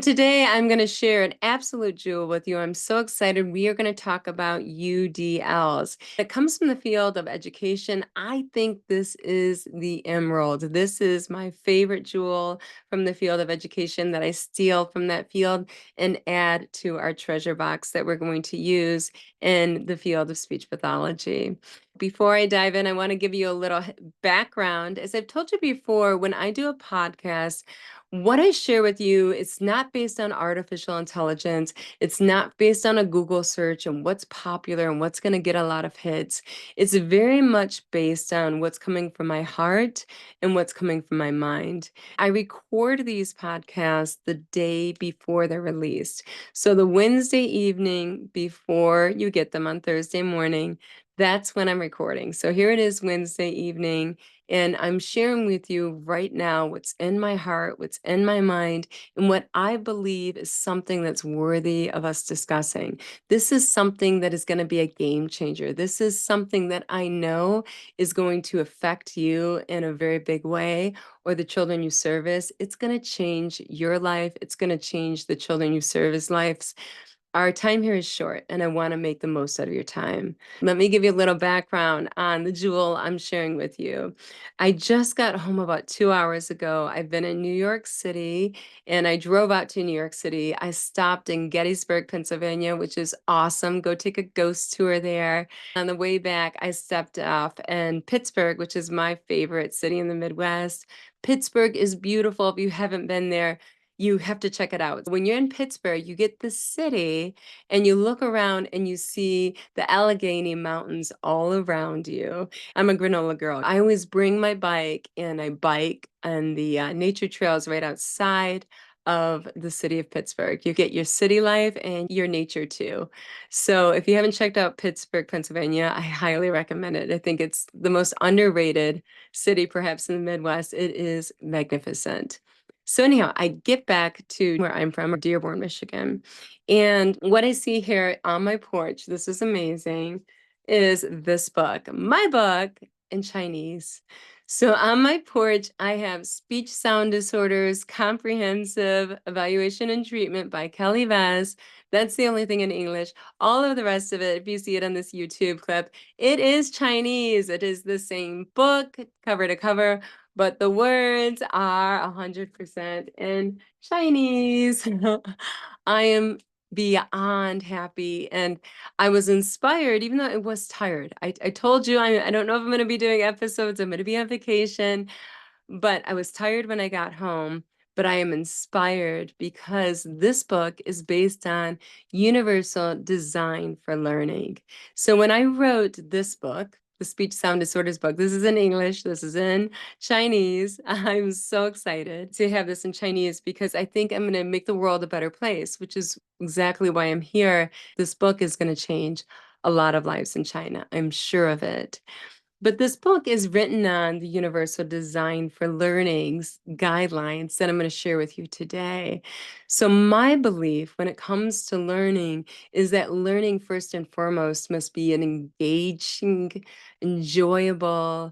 Today, I'm going to share an absolute jewel with you. I'm so excited. We are going to talk about UDLs. It comes from the field of education. I think this is the emerald. This is my favorite jewel from the field of education that I steal from that field and add to our treasure box that we're going to use in the field of speech pathology. Before I dive in, I want to give you a little background. As I've told you before, when I do a podcast, what I share with you, it's not based on artificial intelligence. It's not based on a Google search and what's popular and what's going to get a lot of hits. It's very much based on what's coming from my heart and what's coming from my mind. I record these podcasts the day before they're released. So the Wednesday evening before you get them on Thursday morning, that's when I'm recording. So here it is Wednesday evening. And I'm sharing with you right now what's in my heart, what's in my mind, and what I believe is something that's worthy of us discussing. This is something that is going to be a game changer. This is something that I know is going to affect you in a very big way, or the children you service. It's going to change your life. It's going to change the children you service lives. Our time here is short, and I want to make the most out of your time. Let me give you a little background on the jewel I'm sharing with you. I just got home about 2 hours ago. I've been in New York City, and I drove out to New York City. I stopped in Gettysburg, Pennsylvania, which is awesome. Go take a ghost tour there. On the way back, I stepped off in Pittsburgh, which is my favorite city in the Midwest. Pittsburgh is beautiful. If you haven't been there, you have to check it out. When you're in Pittsburgh, you get the city and you look around and you see the Allegheny Mountains all around you. I'm a granola girl. I always bring my bike and I bike on the nature trails right outside of the city of Pittsburgh. You get your city life and your nature too. So if you haven't checked out Pittsburgh, Pennsylvania, I highly recommend it. I think it's the most underrated city perhaps in the Midwest. It is magnificent. So anyhow, I get back to where I'm from, Dearborn, Michigan. And what I see here on my porch, this is amazing, is this book, my book in Chinese. So on my porch, I have Speech Sound Disorders, Comprehensive Evaluation and Treatment by KellyVess. That's the only thing in English. All of the rest of it, if you see it on this YouTube clip, it is Chinese. It is the same book, cover to cover, but the words are 100% in Chinese. I am beyond happy, and I was inspired, even though I was tired. I told you I don't know if I'm going to be doing episodes. I'm going to be on vacation, but I was tired when I got home. But I am inspired because this book is based on universal design for learning. So when I wrote this book, the Speech Sound Disorders book, this is in English, this is in Chinese. I'm so excited to have this in Chinese because I think I'm going to make the world a better place, which is exactly why I'm here. This book is going to change a lot of lives in China. I'm sure of it. But this book is written on the Universal Design for Learning's guidelines that I'm going to share with you today. So my belief when it comes to learning is that learning first and foremost must be an engaging, enjoyable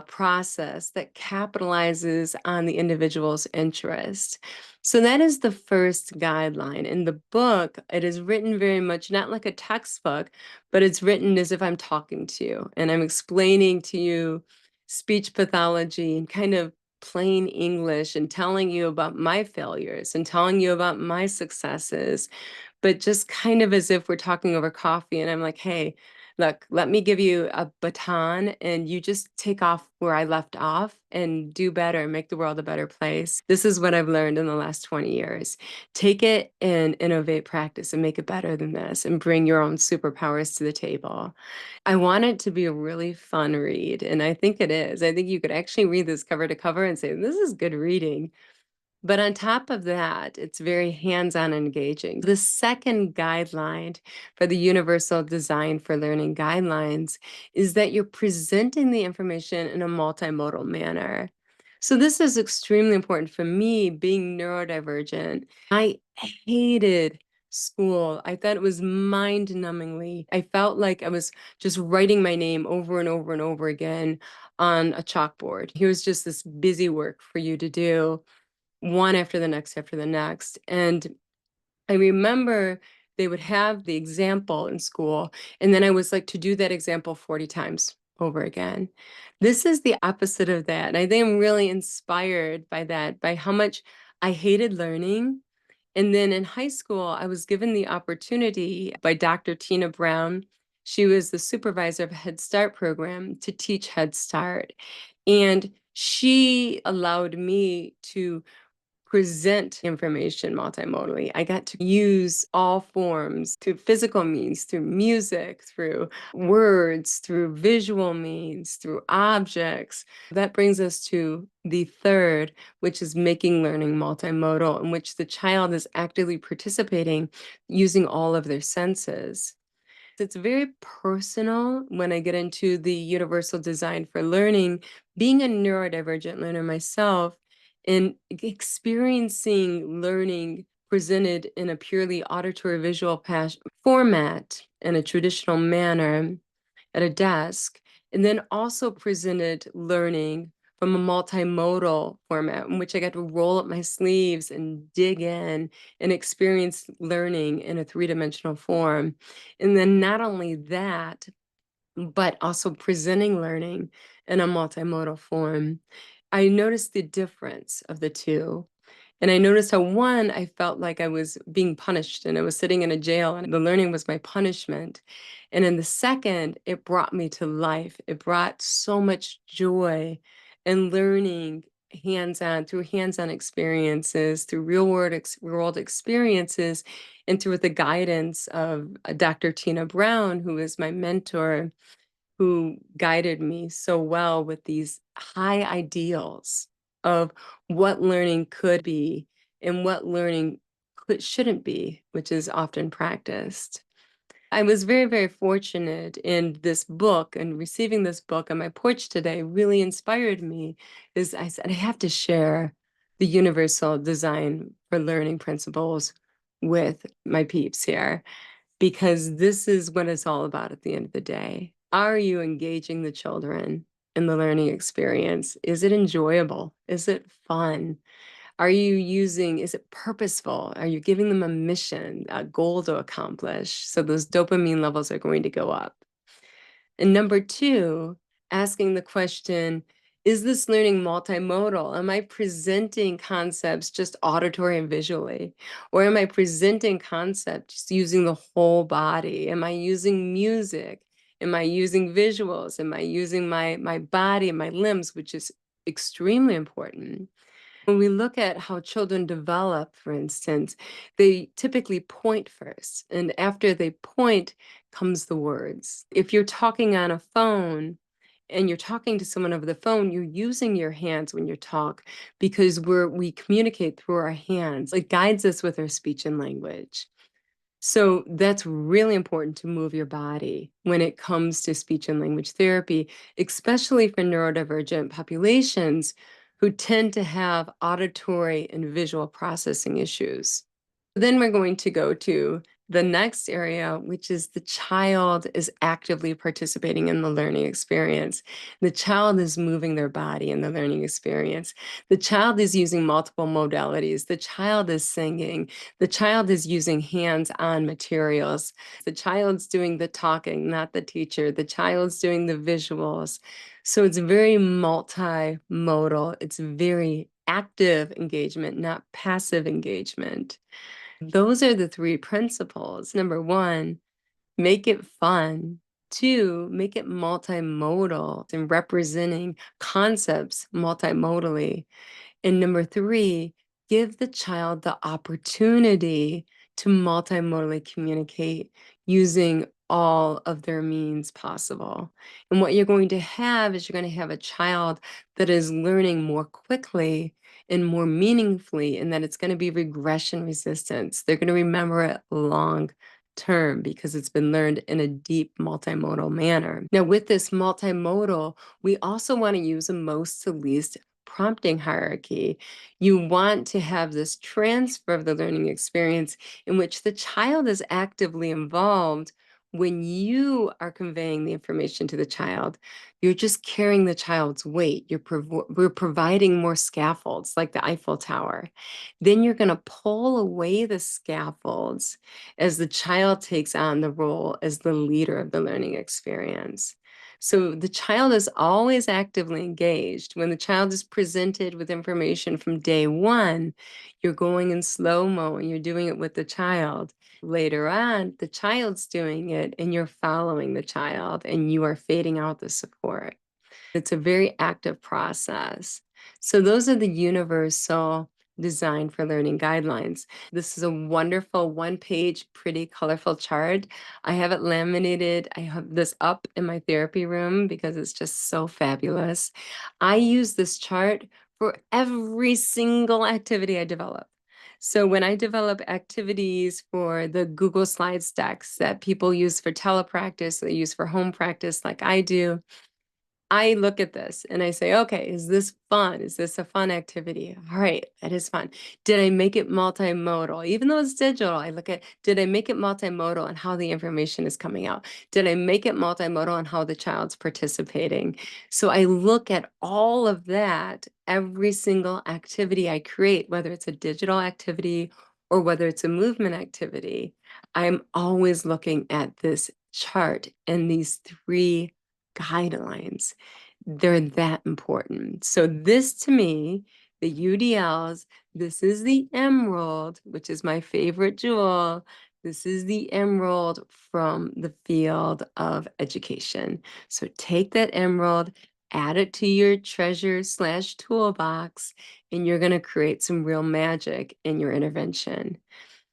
process that capitalizes on the individual's interest. So that is the first guideline. In the book, it is written very much not like a textbook, but it's written as if I'm talking to you and I'm explaining to you speech pathology and kind of plain English and telling you about my failures and telling you about my successes, but just kind of as if we're talking over coffee and I'm like, hey, look, let me give you a baton and you just take off where I left off and do better, make the world a better place. This is what I've learned in the last 20 years. Take it and innovate practice and make it better than this and bring your own superpowers to the table. I want it to be a really fun read, and I think it is. I think you could actually read this cover to cover and say, this is good reading. But on top of that, it's very hands-on engaging. The second guideline for the Universal Design for Learning guidelines is that you're presenting the information in a multimodal manner. So this is extremely important for me, being neurodivergent. I hated school. I thought it was mind-numbingly. I felt like I was just writing my name over and over and over again on a chalkboard. Here's just this busy work for you to do. one after the next. And I remember they would have the example in school, and then I was like to do that example 40 times over again. This is the opposite of that. And I think I'm really inspired by that, by how much I hated learning. And then in high school, I was given the opportunity by Dr. Tina Brown. She was the supervisor of a Head Start program to teach Head Start. And she allowed me to present information multimodally. I got to use all forms through physical means, through music, through words, through visual means, through objects. That brings us to the third, which is making learning multimodal, in which the child is actively participating using all of their senses. It's very personal when I get into the universal design for learning, being a neurodivergent learner myself and experiencing learning presented in a purely auditory visual format in a traditional manner at a desk, and then also presented learning from a multimodal format in which I got to roll up my sleeves and dig in and experience learning in a three-dimensional form. And then not only that, but also presenting learning in a multimodal form. I noticed the difference of the two. And I noticed how one, I felt like I was being punished and I was sitting in a jail and the learning was my punishment. And in the second, it brought me to life. It brought so much joy and learning hands-on through hands-on experiences, through world experiences, and through the guidance of Dr. Tina Brown, who is my mentor, who guided me so well with these high ideals of what learning could be and what learning shouldn't be, which is often practiced. I was very, very fortunate in this book, and receiving this book on my porch today really inspired me. Is I said, I have to share the universal design for learning principles with my peeps here, because this is what it's all about at the end of the day. Are you engaging the children in the learning experience? Is it enjoyable? Is it fun? Is it purposeful? Are you giving them a mission, a goal to accomplish? So those dopamine levels are going to go up. And number two, asking the question, is this learning multimodal? Am I presenting concepts just auditory and visually? Or am I presenting concepts using the whole body? Am I using music? Am I using visuals? Am I using my body and my limbs, which is extremely important? When we look at how children develop, for instance, they typically point first, and after they point comes the words. If you're talking on a phone and you're talking to someone over the phone, you're using your hands when you talk because we communicate through our hands. It guides us with our speech and language. So that's really important to move your body when it comes to speech and language therapy, especially for neurodivergent populations who tend to have auditory and visual processing issues. Then we're going to go to the next area, which is the child is actively participating in the learning experience. The child is moving their body in the learning experience. The child is using multiple modalities. The child is singing. The child is using hands-on materials. The child's doing the talking, not the teacher. The child's doing the visuals. So it's very multimodal. It's very active engagement, not passive engagement. Those are the three principles. Number one, make it fun. Two, make it multimodal and representing concepts multimodally. And number three, give the child the opportunity to multimodally communicate using all of their means possible. And what you're going to have is you're going to have a child that is learning more quickly and more meaningfully, and that it's going to be regression resistance. They're going to remember it long term because it's been learned in a deep multimodal manner. Now, with this multimodal, we also want to use a most to least prompting hierarchy. You want to have this transfer of the learning experience in which the child is actively involved When you are conveying the information to the child, you're just carrying the child's weight. We're providing more scaffolds like the Eiffel Tower. Then you're going to pull away the scaffolds as the child takes on the role as the leader of the learning experience. So the child is always actively engaged. When the child is presented with information from day one, you're going in slow-mo and you're doing it with the child. Later on, the child's doing it and you're following the child and you are fading out the support. It's a very active process. So those are the universal design for learning guidelines. This is a wonderful one-page, pretty colorful chart. I have it laminated. I have this up in my therapy room because it's just so fabulous. I use this chart for every single activity I develop. So when I develop activities for the Google Slides decks that people use for telepractice, they use for home practice like I do, I look at this and I say, okay, is this fun? Is this a fun activity? All right, that is fun. Did I make it multimodal? Even though it's digital, I look at, did I make it multimodal and how the information is coming out? Did I make it multimodal and how the child's participating? So I look at all of that, every single activity I create, whether it's a digital activity or whether it's a movement activity. I'm always looking at this chart and these three guidelines. They're that important. So this to me, the UDLs, this is the emerald, which is my favorite jewel. This is the emerald from the field of education. So take that emerald, add it to your treasure/toolbox, and you're going to create some real magic in your intervention.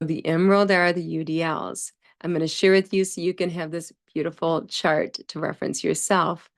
The emerald are the UDLs. I'm going to share with you so you can have this beautiful chart to reference yourself.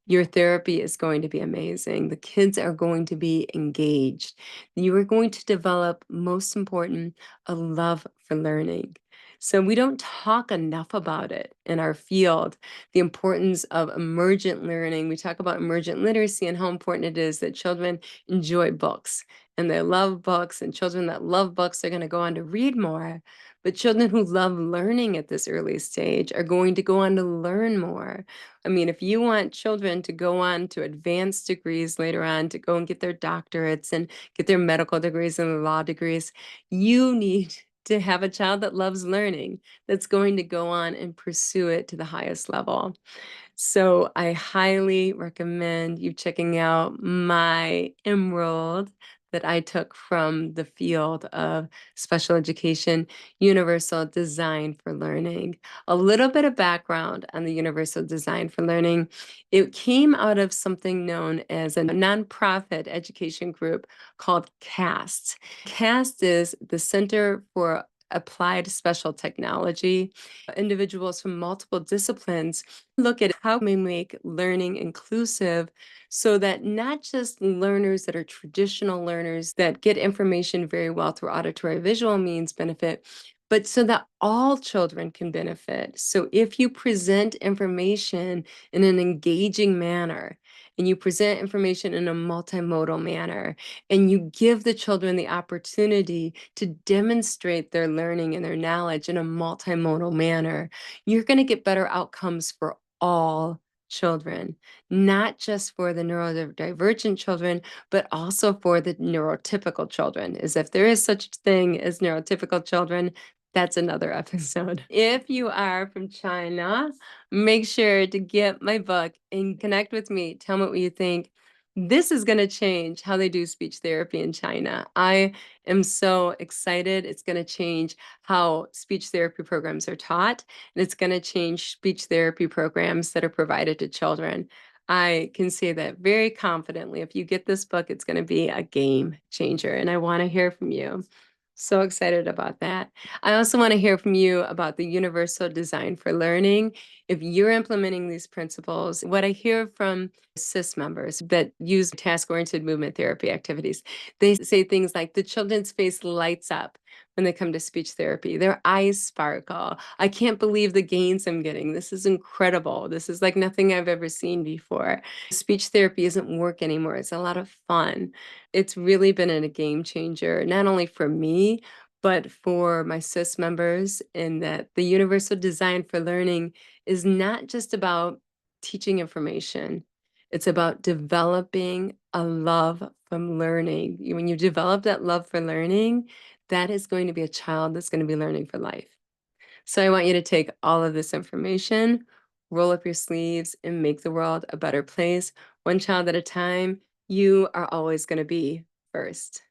Your therapy is going to be amazing. The kids are going to be engaged. You are going to develop, most important, a love for learning. So we don't talk enough about it in our field, the importance of emergent learning. We talk about emergent literacy and how important it is that children enjoy books and they love books, and children that love books are going to go on to read more. But children who love learning at this early stage are going to go on to learn more. I mean, if you want children to go on to advanced degrees later on, to go and get their doctorates and get their medical degrees and their law degrees, you need to have a child that loves learning, that's going to go on and pursue it to the highest level. So I highly recommend you checking out my emerald that I took from the field of special education, universal design for learning. A little bit of background on the universal design for learning. It came out of something known as a nonprofit education group called CAST. CAST is the Center for Applied Special Technology. Individuals from multiple disciplines look at how we make learning inclusive so that not just learners that are traditional learners that get information very well through auditory visual means benefit, but so that all children can benefit. So if you present information in an engaging manner, and you present information in a multimodal manner, and you give the children the opportunity to demonstrate their learning and their knowledge in a multimodal manner, you're going to get better outcomes for all children, not just for the neurodivergent children, but also for the neurotypical children. As if there is such a thing as neurotypical children, that's another episode. If you are from China, make sure to get my book and connect with me. Tell me what you think. This is going to change how they do speech therapy in China. I am so excited. It's going to change how speech therapy programs are taught, and it's going to change speech therapy programs that are provided to children. I can say that very confidently. If you get this book, it's going to be a game changer, and I want to hear from you. So excited about that. I also want to hear from you about the universal design for learning. If you're implementing these principles, what I hear from CIS members that use task-oriented movement therapy activities, they say things like the children's face lights up when they come to speech therapy. Their eyes sparkle. I can't believe the gains I'm getting. This is incredible. This is like nothing I've ever seen before. Speech therapy isn't work anymore. It's a lot of fun. It's really been a game changer, not only for me, But for my cis members, in that the universal design for learning is not just about teaching information, it's about developing a love from learning. When you develop that love for learning, that is going to be a child that's going to be learning for life. So I want you to take all of this information, roll up your sleeves, and make the world a better place, one child at a time. You are always going to be first.